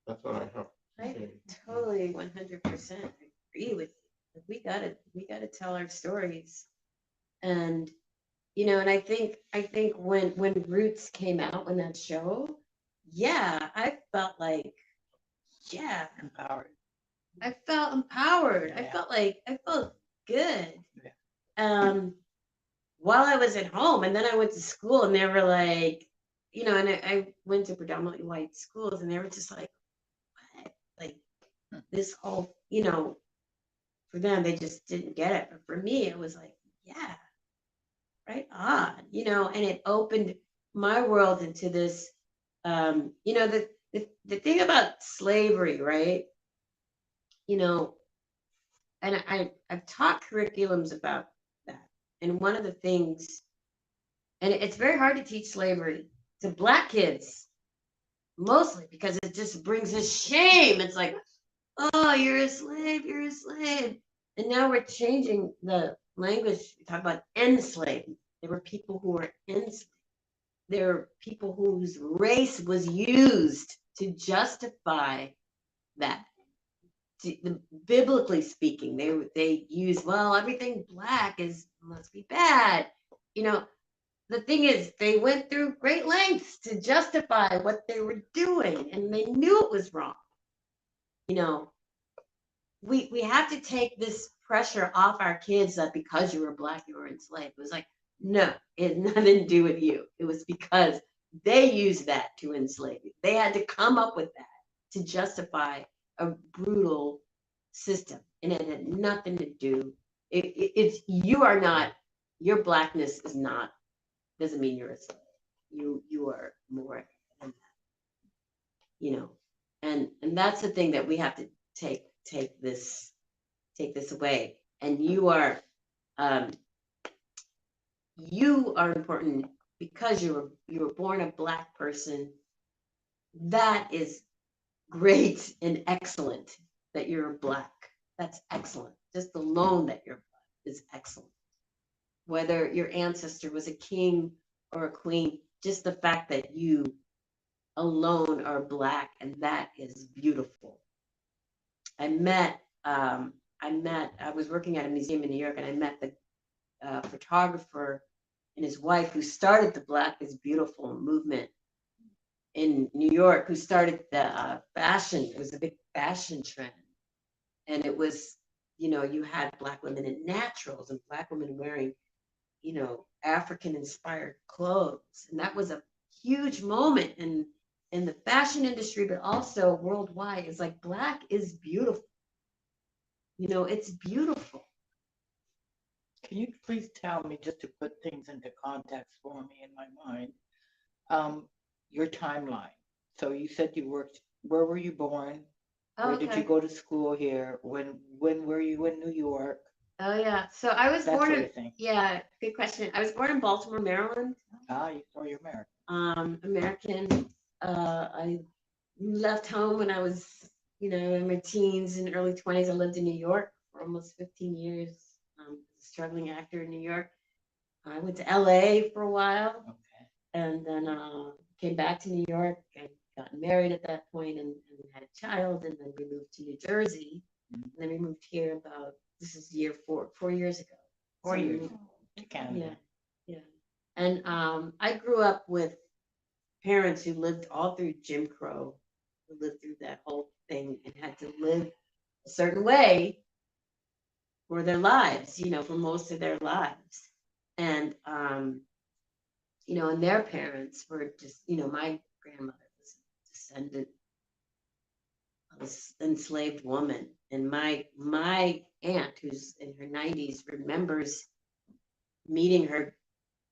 That's what I have. I totally 100% agree with you. We gotta tell our stories, and and I think when Roots came out, when that show, yeah, I felt like, yeah, Empowered. I felt empowered. Yeah. I felt good. Yeah. While I was at home, and then I went to school, and they were like, and I went to predominantly white schools, and they were just like, what? Like this whole, for them, they just didn't get it. But for me, it was like, yeah, right on, and it opened my world into this, the thing about slavery, right? And I've taught curriculums about that. And one of the things, and it's very hard to teach slavery to Black kids, mostly because it just brings us shame. It's like, oh, you're a slave, you're a slave. And now we're changing the language. We talk about enslaved. There were people who were enslaved. There are people whose race was used to justify that. biblically speaking, they use, well, everything black must be bad. You know, the thing is, they went through great lengths to justify what they were doing, and they knew it was wrong. You know, we have to take this pressure off our kids that because you were black, you were enslaved. It was like, no, it had nothing to do with you. It was because they used that to enslave you. They had to come up with that to justify a brutal system, and it had nothing to do. It's you are not, your blackness is not, doesn't mean you're a slave. You are more than that, you know. And that's the thing that we have to take this away. And you are important because you were born a black person. That is great and excellent that you're black. That's excellent. Just alone that you're black is excellent. Whether your ancestor was a king or a queen, just the fact that you alone are black, and that is beautiful. I was working at a museum in New York, and I met the photographer and his wife who started the Black is Beautiful movement in New York, who started the fashion. It was a big fashion trend. And it was, you know, you had Black women in naturals and Black women wearing, you know, African inspired clothes. And that was a huge moment in the fashion industry, but also worldwide. It's like, Black is beautiful. You know, it's beautiful. Can you please tell me, just to put things into context for me in my mind, your timeline? So you said you worked, where were you born? Where did you go to school here? When were you in New York? Oh yeah. So I was born in, Thing. yeah, good question. I was born in Baltimore, Maryland. You're American. American. I left home when I was, you know, in my teens and early 20s. I lived in New York for almost 15 years. Struggling actor in New York. I went to LA for a while. Okay. And then came back to New York. I got married at that point and had a child, and then we moved to New Jersey. Mm-hmm. And then we moved here about, this is year 4 years ago. 4 years to Canada. Yeah. And I grew up with parents who lived all through Jim Crow, who lived through that whole thing and had to live a certain way for their lives, you know, for most of their lives. And, you know, and their parents were just, you know, my grandmother was a descendant of an enslaved woman. And my aunt, who's in her 90s, remembers meeting her.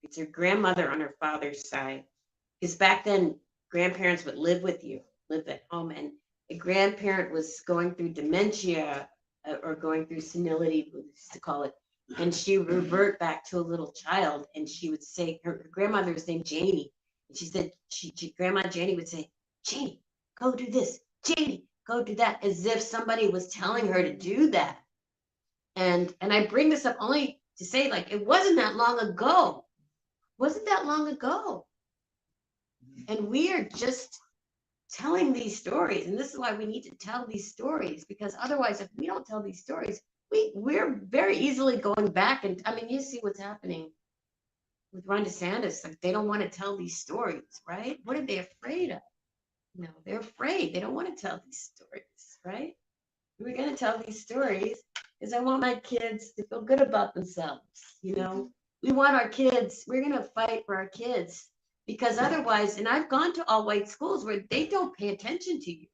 It's her grandmother on her father's side. Because back then, grandparents would live with you, live at home. And a grandparent was going through dementia or going through senility, we used to call it. And she would revert back to a little child. And she would say, her grandmother was named Janie. And she said, Grandma Janie would say, Janie, go do this. Janie, go do that. As if somebody was telling her to do that. And I bring this up only to say, like, it wasn't that long ago. And we are just telling these stories. And this is why we need to tell these stories, because otherwise, if we don't tell these stories, we're very easily going back. And I mean, you see what's happening with Ron DeSantis. Like, they don't want to tell these stories, right? What are they afraid of? No, they're afraid. They don't want to tell these stories, right? We're going to tell these stories because I want my kids to feel good about themselves. You know, we want our kids, we're going to fight for our kids, because otherwise, and I've gone to all white schools where they don't pay attention to you.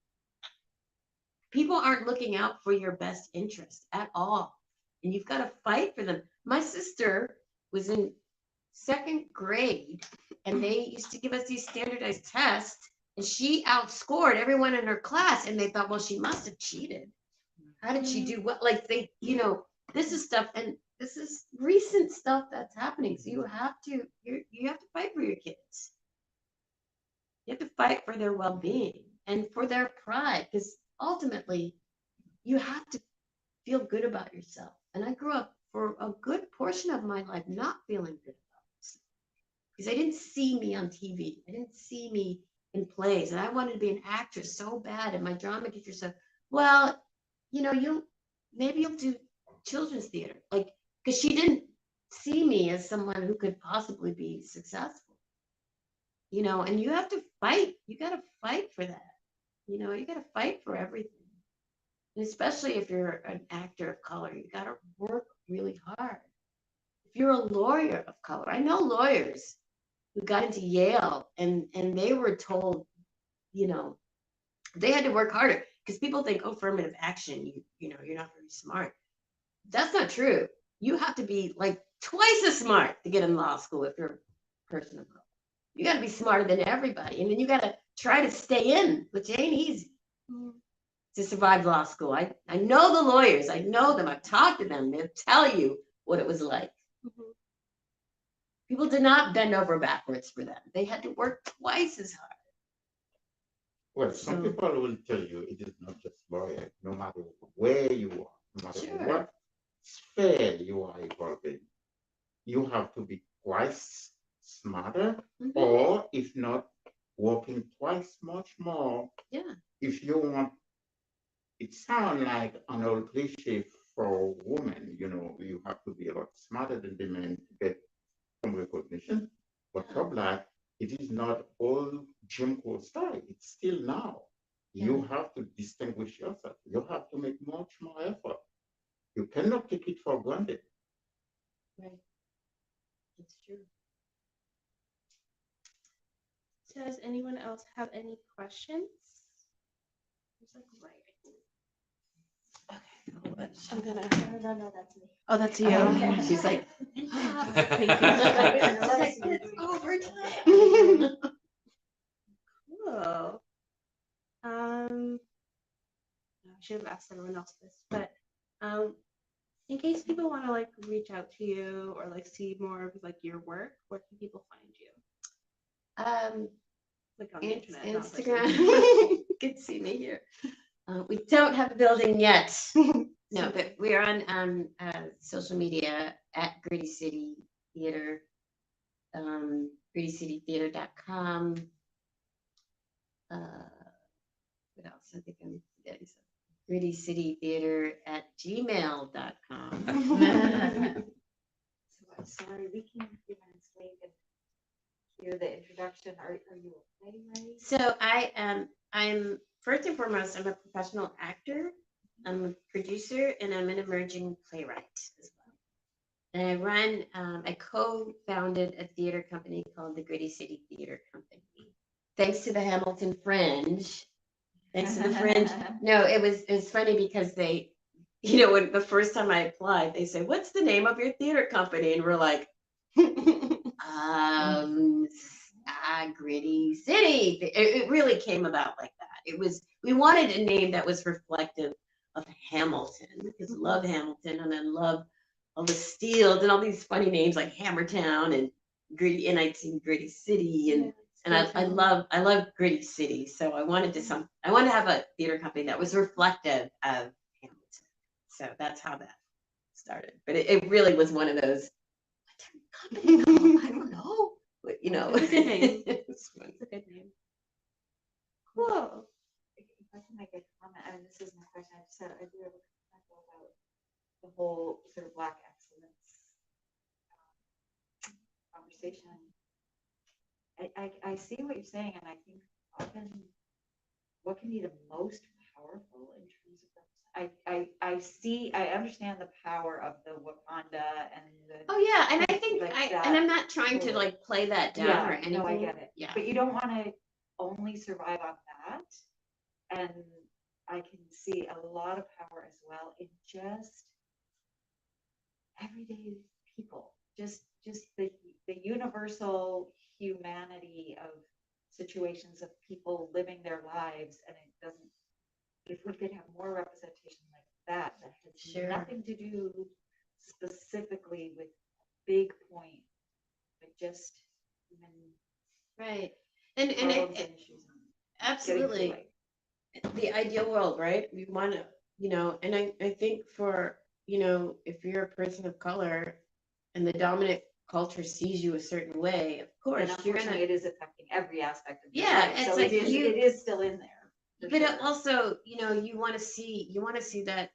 People aren't looking out for your best interest at all. And you've got to fight for them. My sister was in 2nd grade, and they used to give us these standardized tests, and she outscored everyone in her class, and they thought, well, she must have cheated. How did she do what? Like, they, you know, this is stuff, and this is recent stuff that's happening. So you have to fight for your kids. You have to fight for their well-being and for their pride, because ultimately you have to feel good about yourself. And I grew up for a good portion of my life not feeling good about myself, because they didn't see me on TV. They didn't see me in plays, and I wanted to be an actress so bad. And my drama teacher said, well, maybe you'll do children's theater, like, because she didn't see me as someone who could possibly be successful, and you have to fight. You got to fight for that. You got to fight for everything. And especially if you're an actor of color, you got to work really hard. If you're a lawyer of color, I know lawyers who got into Yale and they were told, they had to work harder because people think, oh, affirmative action, you're not very smart. That's not true. You have to be like twice as smart to get in law school if you're a person of color. You got to be smarter than everybody. And then you got to try to stay in, which ain't easy to survive law school. I know the lawyers. I know them. I've talked to them. They'll tell you what it was like. People did not bend over backwards for them. They had to work twice as hard. Well, some people will tell you it is not just lawyer, no matter where you are, no matter what sphere you are involved in, you have to be twice smarter, or if not, working twice much more. Yeah. If you want, it sounds like an old cliche for women, you have to be a lot smarter than the men to get some recognition. But for black, it is not all Jim Crow style. It's still now. You have to distinguish yourself. You have to make much more effort. You cannot take it for granted. Right. That's true. Does anyone else have any questions? Okay. I'm gonna. No, that's me. Oh, that's you. Okay. She's like, Thank you. it's overtime. Cool. I should have asked everyone else this, but in case people want to reach out to you or see more of your work, where can people find you? On the internet, Instagram. You can see me here. We don't have a building yet. No, but we're on social media at Gritty City Theater, grittycitytheater.com. What else? I think I'm forgetting something. grittycitytheater@gmail.com. Sorry, we can't even explain and hear the introduction. Are you a playwright? So I'm first and foremost, I'm a professional actor. I'm a producer and I'm an emerging playwright as well. And I co-founded a theater company called the Gritty City Theater Company. Thanks to the Hamilton Fringe. Thanks to the Fringe. No, it was funny because they, when the first time I applied, they said, "What's the name of your theater company?" And we're like, Gritty City. It really came about like that. We wanted a name that was reflective of Hamilton, because I love Hamilton and I love all the steels and all these funny names like Hammertown and Gritty, and I'd seen Gritty City and I love Gritty City. So I wanted to have a theater company that was reflective of Hamilton. So that's how that started. But it really was one of those, what's our company called? I don't know. But, It's a good name. It's a good name. Cool. If I can make a comment, and this isn't a question, I do have a comment about the whole sort of Black excellence conversation. I see what you're saying, and I think often what can be the most powerful in terms of I understand the power of the Wakanda and the. Oh yeah, and I think that and I'm not trying to play that down or anything. No, I get it. Yeah. But you don't want to only survive on that. And I can see a lot of power as well in just everyday people, just the universal humanity of situations of people living their lives. And it doesn't, if we could have more representation like that has nothing to do specifically with big point, but just human right. And issues. Absolutely. The ideal world, right? We want to, and I think for, if you're a person of color and the dominant culture sees you a certain way, of course, you're gonna. It is affecting every aspect of your yeah, life. it's so like it is still in there. for But sure. also, you want to see that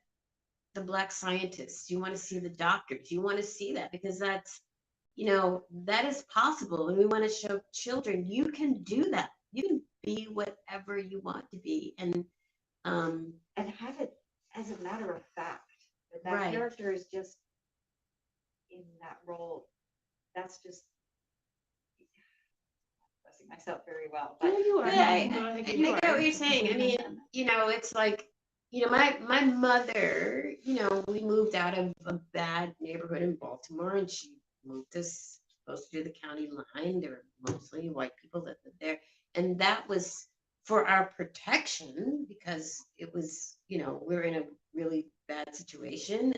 the Black scientists, you want to see the doctors, you want to see that because that's, that is possible. And we want to show children you can do that. You can be whatever you want to be. And have it as a matter of fact, that Right. character is just in that role. That's just expressing myself very well. But You are. But I You get what you're saying. I mean, it's like, my mother, we moved out of a bad neighborhood in Baltimore and she moved us close to the county line. There were mostly white people that lived there. And that was for our protection because it was, we were in a really bad situation.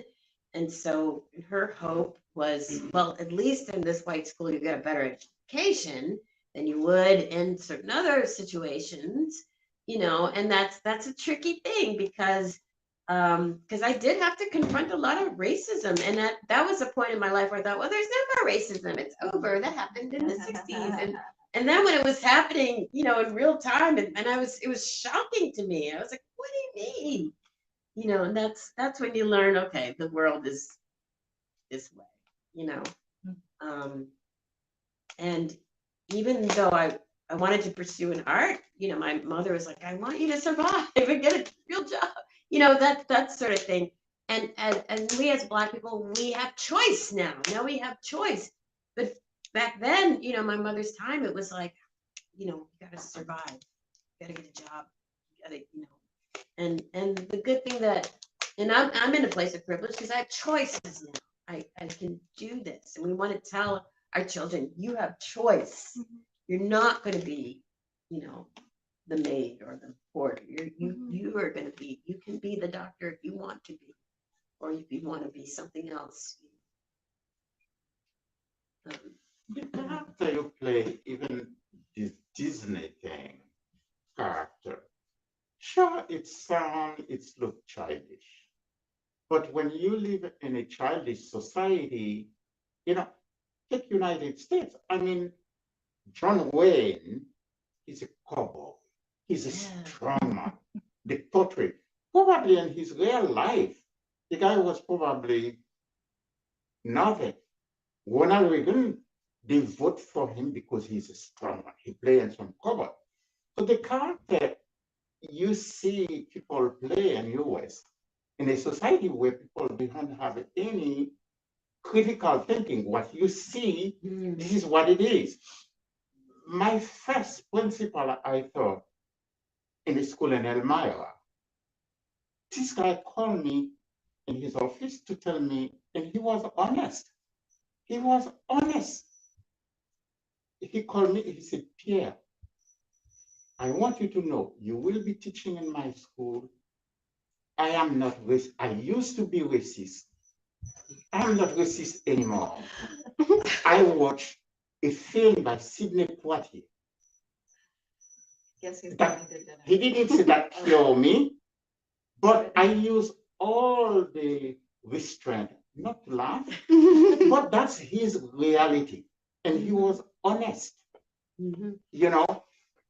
And so her hope was, well, at least in this white school, you get a better education than you would in certain other situations, and that's a tricky thing because I did have to confront a lot of racism, and that was a point in my life where I thought, well, there's no more racism, it's over. That happened in the 60s, and then when it was happening, in real time, and it was shocking to me. I was like, what do you mean? And that's when you learn, okay, the world is this way, and even though I wanted to pursue an art, my mother was like, I want you to survive and get a real job, that sort of thing. And we as Black people, we have choice now. Now we have choice. But back then, my mother's time, it was like, you got to survive. You got to get a job. You got to, and the good thing and I'm in a place of privilege because I have choices now. I can do this. And we want to tell our children, you have choice. You're not going to be, the maid or the porter. You are going to be, you can be the doctor if you want to be, or if you want to be something else. The character you play, even this Disney thing, character, sure, it look childish. But when you live in a childish society, take United States. I mean, John Wayne is a cowboy. He's a strong man. The portrait, probably in his real life, the guy was probably nothing. Ronald Reagan, they vote for him because he's a strong man. He plays in some cowboy. So the character you see people play in US, in a society where people don't have any critical thinking, what you see, this is what it is. My first principal, I thought, in the school in Elmira, this guy called me in his office to tell me, and he was honest. He was honest. He called me, he said, Pierre, I want you to know, you will be teaching in my school. I am not racist. I used to be racist. I'm not racist anymore. I watched a film by Sidney Poitier. Guess who's That- going to dinner? He didn't say that cure me, but I use all the restraint, not to laugh, but that's his reality. And he was honest,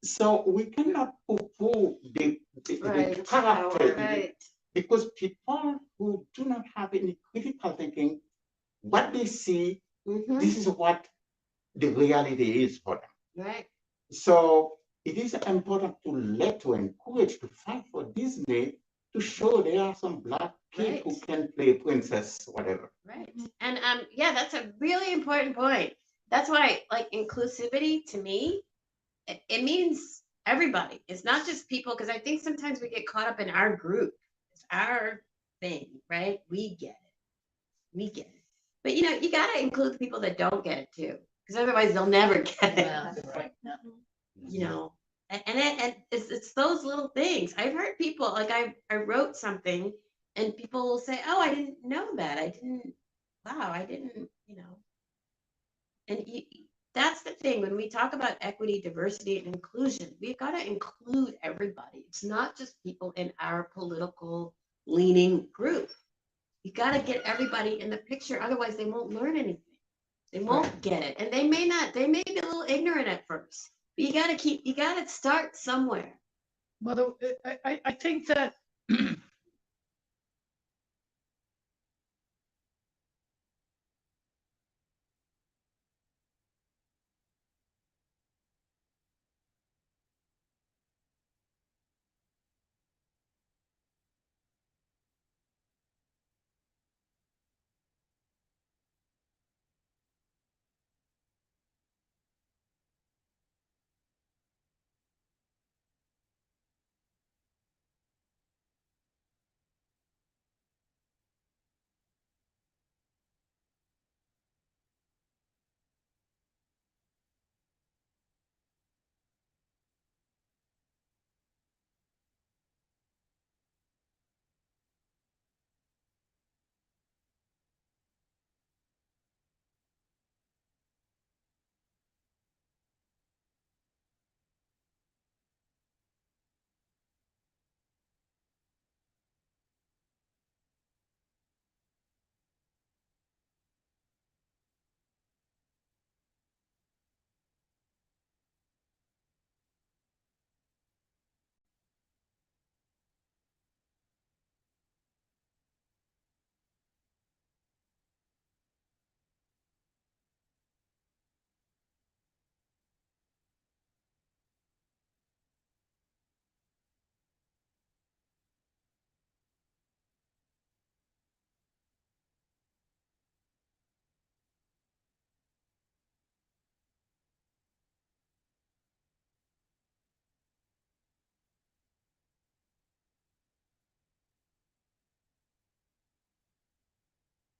So we cannot poo-poo the Right. character, Right. because people who do not have any critical thinking, what they see, this is what the reality is for them. Right. So it is important to encourage, to fight for Disney, to show there are some Black kids who can play princess, whatever. Right. And yeah, that's a really important point. That's why, like, inclusivity to me, it means everybody. It's not just people, because I think sometimes we get caught up in our group. It's our thing, right? We get it. But you gotta include the people that don't get it too, because otherwise they'll never get it. And it's those little things. I've heard people, like, I wrote something and people will say, oh, I didn't know that. I didn't, and that's the thing. When we talk about equity, diversity, and inclusion, we've got to include everybody. It's not just people in our political leaning group. You got to get everybody in the picture. Otherwise, they won't learn anything. They won't get it. And they may be a little ignorant at first. But you got to start somewhere. Well, I think that